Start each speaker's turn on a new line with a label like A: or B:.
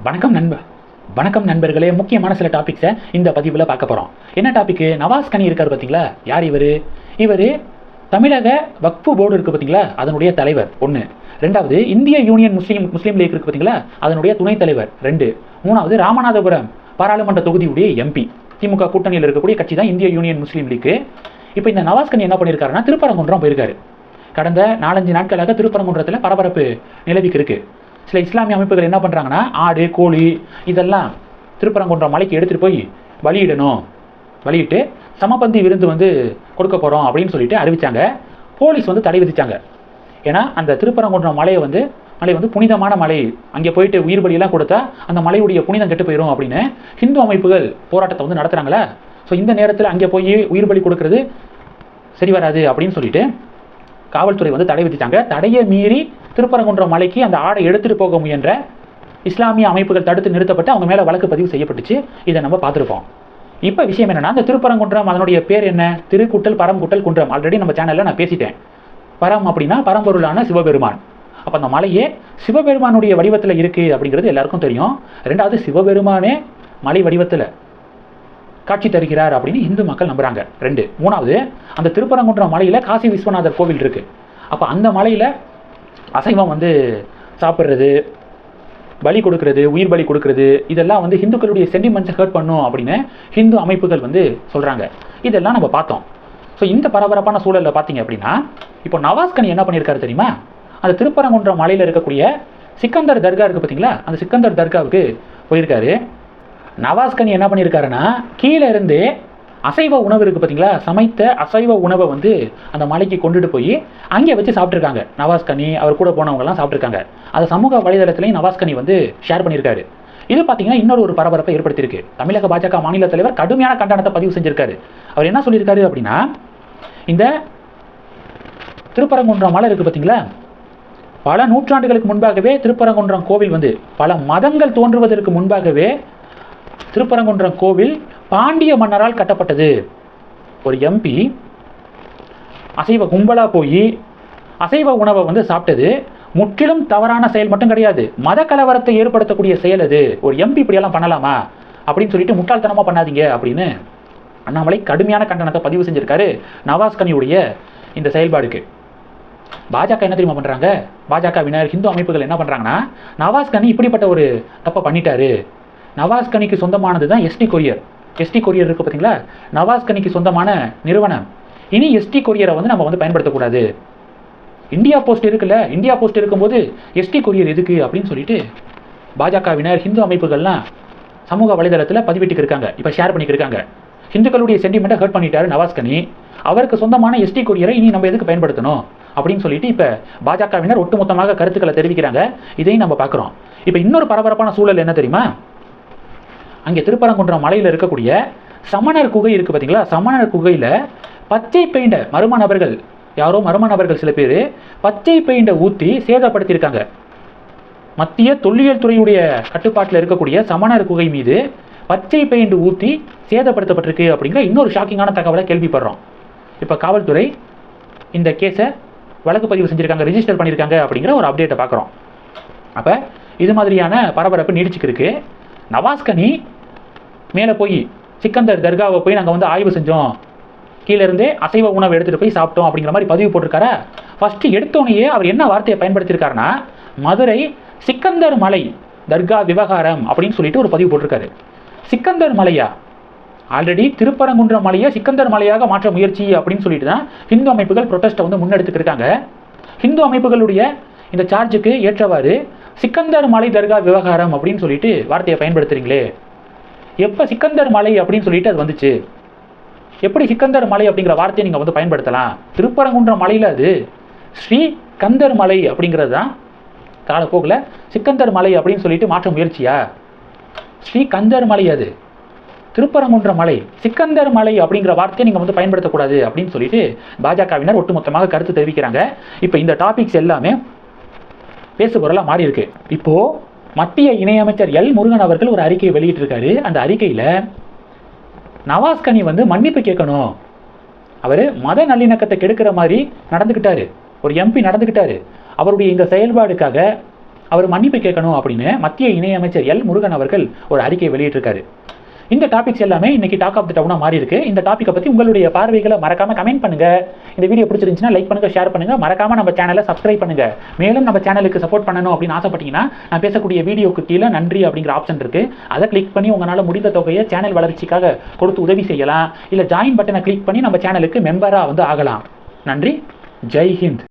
A: வணக்கம் நண்பர்களே. முக்கியமான சில டாபிக்ஸை இந்த பதிவில் பார்க்க போகிறோம். என்ன டாபிக்? நவாஸ் கனி இருக்கார் பார்த்தீங்களா? யார் இவர் தமிழக வக்ஃபு போர்டு இருக்குது பார்த்தீங்களா, அதனுடைய தலைவர் 1. 2வது இந்திய யூனியன் முஸ்லீம் லீக் இருக்குது பார்த்தீங்களா, அதனுடைய துணைத் தலைவர் 2. 3வது ராமநாதபுரம் பாராளுமன்ற தொகுதியுடைய எம்பி. திமுக கூட்டணியில் இருக்கக்கூடிய கட்சி தான் இந்திய யூனியன் முஸ்லீம் லீக். இப்போ இந்த நவாஸ் கனி என்ன பண்ணியிருக்காருன்னா, திருப்பரங்குன்றம் போயிருக்காரு. கடந்த 4-5 நாட்களாக திருப்பரங்குன்றத்தில் பரபரப்பு நிலவிக்கு இருக்கு. சில இஸ்லாமிய அமைப்புகள் என்ன பண்ணுறாங்கன்னா, ஆடு கோழி இதெல்லாம் திருப்பரங்குன்றம் மலைக்கு எடுத்துகிட்டு போய் வழியிட்டு சமபந்தி விருந்து கொடுக்க போகிறோம் அப்படின்னு சொல்லிட்டு அறிவித்தாங்க. போலீஸ் தடை விதித்தாங்க. ஏன்னா அந்த திருப்பரங்குன்றம் மலை புனிதமான மலை, அங்கே போயிட்டு உயிர் பலியெல்லாம் கொடுத்தா அந்த மலையுடைய புனிதம் கெட்டு போயிடும் அப்படின்னு ஹிந்து அமைப்புகள் போராட்டத்தை நடத்துகிறாங்களே. ஸோ இந்த நேரத்தில் அங்கே போய் உயிர் பலி கொடுக்கறது சரி வராது அப்படின்னு சொல்லிட்டு காவல்துறை தடை விதித்தாங்க. தடையை மீறி திருப்பரங்குன்றம் மலைக்கு அந்த ஆடை எடுத்துகிட்டு போக முயன்ற இஸ்லாமிய அமைப்புகள் தடுத்து நிறுத்தப்பட்டு அவங்க மேலே வழக்கு பதிவு செய்யப்பட்டுச்சு. இதை நம்ம பார்த்துருப்போம். இப்போ விஷயம் என்னென்னா, அந்த திருப்பரங்குன்றம் அதனுடைய பேர் என்ன? திருக்குட்டல் பரம்குட்டல் குன்றம். ஆல்ரெடி நம்ம சேனலில் நான் பேசிட்டேன். பரம் அப்படின்னா பரம்பொருளான சிவபெருமான். அப்போ அந்த மலையே சிவபெருமானுடைய வடிவத்தில் இருக்குது அப்படிங்கிறது எல்லாருக்கும் தெரியும். 2வது சிவபெருமானே மலை வடிவத்தில் காட்சி தருகிறார் அப்படின்னு இந்து மக்கள் நம்புகிறாங்க. 2. 3வது அந்த திருப்பரங்குன்றம் மலையில் காசி விஸ்வநாதர் கோவில் இருக்குது. அப்போ அந்த மலையில் அசைவம் சாப்பிட்றது, பலி கொடுக்கறது, உயிர் பலி கொடுக்கறது, இதெல்லாம் ஹிந்துக்களுடைய சென்டிமெண்ட்ஸை ஹர்ட் பண்ணும் அப்படின்னு ஹிந்து அமைப்புகள் சொல்கிறாங்க. இதெல்லாம் நம்ம பார்த்தோம். ஸோ இந்த பரபரப்பான சூழலில் பார்த்தீங்க அப்படின்னா, இப்போ நவாஸ் கனி என்ன பண்ணியிருக்காரு தெரியுமா? அந்த திருப்பரங்குன்றம் மலையில் இருக்கக்கூடிய சிக்கந்தர் தர்கா இருக்குது பார்த்தீங்களா, அந்த சிக்கந்தர் தர்காவுக்கு போயிருக்காரு. நவாஸ் கனி என்ன பண்ணியிருக்காருன்னா, கீழே இருந்து அசைவ உணவு இருக்குது பார்த்தீங்களா, சமைத்த அசைவ உணவை அந்த மலைக்கு கொண்டுட்டு போய் அங்கே வச்சு சாப்பிட்ருக்காங்க. நவாஸ் கனி அவர் கூட போனவங்கலாம் சாப்பிட்ருக்காங்க. அதை சமூக வலைதளத்திலையும் நவாஸ் கனி ஷேர் பண்ணியிருக்காரு. இது பார்த்தீங்கன்னா இன்னொரு பரபரப்பை ஏற்படுத்தியிருக்கு. தமிழக பாஜக மாநில தலைவர் கடுமையான கண்டனத்தை பதிவு செஞ்சிருக்காரு. அவர் என்ன சொல்லியிருக்காரு அப்படின்னா, இந்த திருப்பரங்குன்றம் மலை இருக்குது பார்த்தீங்களா, பல நூற்றாண்டுகளுக்கு முன்பாகவே திருப்பரங்குன்றம் கோவில் பல மதங்கள் தோன்றுவதற்கு முன்பாகவே திருப்பரங்குன்றம் கோவில் பாண்டிய மன்னரால் கட்டப்பட்டது. ஒரு எம்பி அசைவ கும்பலாக போய் அசைவ உணவை சாப்பிட்டது முற்றிலும் தவறான செயல் மட்டும் கிடையாது, மத கலவரத்தை ஏற்படுத்தக்கூடிய செயல் அது. ஒரு எம்பி இப்படியெல்லாம் பண்ணலாமா அப்படின்னு சொல்லிட்டு முட்டாள்தனமாக பண்ணாதீங்க அப்படின்னு அண்ணாமலை கடுமையான கண்டனத்தை பதிவு செஞ்சிருக்காரு நவாஸ் கனியுடைய இந்த செயல்பாடுக்கு. பாஜக என்ன தெரியுமா பண்ணுறாங்க? பாஜகவினர் ஹிந்து அமைப்புகள் என்ன பண்ணுறாங்கன்னா, நவாஸ் கனி இப்படிப்பட்ட ஒரு தப்பை பண்ணிட்டாரு, நவாஸ் கனிக்கு சொந்தமானது தான் எஸ்டி கொரியர் இருக்குது பார்த்தீங்களா, நவாஸ் கனிக்கு சொந்தமான நிறுவனம். இனி எஸ்டி கொரியரை நம்ம பயன்படுத்தக்கூடாது. இந்தியா போஸ்ட் இருக்குல்ல, இந்தியா போஸ்ட் இருக்கும்போது எஸ்டி கொரியர் எதுக்கு அப்படின்னு சொல்லிட்டு பாஜகவினர் ஹிந்து அமைப்புகள்லாம் சமூக வலைதளத்தில் பதிவிட்டு இருக்காங்க. இப்போ ஷேர் பண்ணிக்கிருக்காங்க. ஹிந்துக்களுடைய சென்டிமெண்ட்டை ஹர்ட் பண்ணிட்டாரு நவாஸ் கனி, அவருக்கு சொந்தமான எஸ்டி கொரியரை இனி நம்ம எதுக்கு பயன்படுத்தணும் அப்படின்னு சொல்லிட்டு இப்போ பாஜகவினர் ஒட்டுமொத்தமாக கருத்துக்களை தெரிவிக்கிறாங்க. இதையும் நம்ம பார்க்குறோம். இப்போ இன்னொரு பரபரப்பான சூழல் என்ன தெரியுமா? அங்கே திருப்பரங்குன்றம் மலையில் இருக்கக்கூடிய சமணர் குகை இருக்குது பார்த்தீங்களா, சமணர் குகையில் பச்சை பெயிண்ட மர்ம நபர்கள் சில பேர் பச்சை பெயிண்டை ஊற்றி சேதப்படுத்தியிருக்காங்க. மத்திய தொல்லியல் துறையுடைய கட்டுப்பாட்டில் இருக்கக்கூடிய சமணர் குகை மீது பச்சை பெயிண்ட் ஊற்றி சேதப்படுத்தப்பட்டிருக்கு அப்படிங்கிற இன்னொரு ஷாக்கிங்கான தகவலை கேள்விப்படுறோம். இப்போ காவல்துறை இந்த கேஸை வழக்கு பதிவு செஞ்சுருக்காங்க, ரிஜிஸ்டர் பண்ணியிருக்காங்க அப்படிங்கிற ஒரு அப்டேட்டை பார்க்குறோம். அப்போ இது மாதிரியான பரபரப்பு நீடிச்சுக்கிருக்கு. நவாஸ் கனி மேலே போய் சிக்கந்தர் தர்காவை போய் நாங்கள் ஆய்வு செஞ்சோம், கீழே இருந்தே அசைவ உணவை எடுத்துகிட்டு போய் சாப்பிட்டோம் அப்படிங்கிற மாதிரி பதிவு போட்டிருக்காரா. ஃபஸ்ட்டு எடுத்தோடனே அவர் என்ன வார்த்தையை பயன்படுத்தியிருக்காருன்னா, மதுரை சிக்கந்தர் மலை தர்கா விவகாரம் அப்படின்னு சொல்லிட்டு ஒரு பதிவு போட்டிருக்காரு. சிக்கந்தர் மலையா? ஆல்ரெடி திருப்பரங்குன்றம் மலையை சிக்கந்தர் மலையாக மாற்ற முயற்சி அப்படின்னு சொல்லிட்டு தான் ஹிந்து அமைப்புகள் ப்ரொட்டஸ்ட்டை முன்னெடுத்துட்டு இருக்காங்க. ஹிந்து அமைப்புகளுடைய இந்த சார்ஜுக்கு ஏற்றவாறு சிக்கந்தர் மலை தர்கா விவகாரம் அப்படின்னு சொல்லிட்டு வார்த்தையை பயன்படுத்துறீங்களே, எப்போ சிக்கந்தர் மலை அப்படின்னு சொல்லிட்டு அது வந்துச்சு? எப்படி சிக்கந்தர் மலை அப்படிங்கிற வார்த்தையை நீங்கள் பயன்படுத்தலாம்? திருப்பரங்குன்றம் மலையில் அது ஸ்ரீ கந்தர் மலை அப்படிங்கிறது தான் காலப்போக்கில் சிக்கந்தர் மலை அப்படின்னு சொல்லிட்டு மாற்ற முயற்சியா? ஸ்ரீ கந்தர் மலை அது, திருப்பரங்குன்றம் மலை, சிக்கந்தர் மலை அப்படிங்கிற வார்த்தையை நீங்கள் பயன்படுத்தக்கூடாது அப்படின்னு சொல்லிட்டு பாஜகவினர் ஒட்டுமொத்தமாக கருத்து தெரிவிக்கிறாங்க. இப்போ இந்த டாபிக்ஸ் எல்லாமே பேசுபொருளாக மாறி இருக்கு. இப்போ மத்திய இணையமைச்சர் எல் முருகன் அவர்கள் ஒரு அறிக்கையை வெளியிட்டிருக்காரு. அந்த அறிக்கையில் நவாஸ் கனி மன்னிப்பு கேட்கணும், அவர் மத நல்லிணக்கத்தை கெடுக்கிற மாதிரி நடந்துக்கிட்டாரு, ஒரு எம்பி நடந்துக்கிட்டாரு, அவருடைய இந்த செயல்பாடுக்காக அவர் மன்னிப்பு கேட்கணும் அப்படின்னு மத்திய இணையமைச்சர் எல் முருகன் அவர்கள் ஒரு அறிக்கை வெளியிட்டிருக்காரு. இந்த டாபிக்ஸ் எல்லாமே இன்னைக்கு டாக் ஆஃப் தி டவுனா மாறி இருக்கு. இந்த டாப்பிக்கை பற்றி உங்களுடைய பார்வைகளை மறக்காம கமெண்ட் பண்ணுங்க. இந்த வீடியோ பிடிச்சிருந்துச்சுன்னா லைக் பண்ணுங்க, ஷேர் பண்ணுங்க, மறக்காம நம்ம சேனலை சப்ஸ்கிரைப் பண்ணுங்க. மேலும் நம்ம சேனலுக்கு சப்போர்ட் பண்ணணும் அப்படின்னு ஆசைப்பட்டீங்கன்னா நான் பேசக்கூடிய வீடியோக்கு கீழே நன்றி அப்படிங்கிற ஆப்ஷன் இருக்கு. அதை கிளிக் பண்ணி உங்களால் முடிந்த தொகையை சேனல் வளர்ச்சிக்காக கொடுத்து உதவி செய்யலாம். இல்லை ஜாயின் பட்டனை கிளிக் பண்ணி நம்ம சேனலுக்கு மெம்பராக ஆகலாம். நன்றி. ஜெய் ஹிந்த்.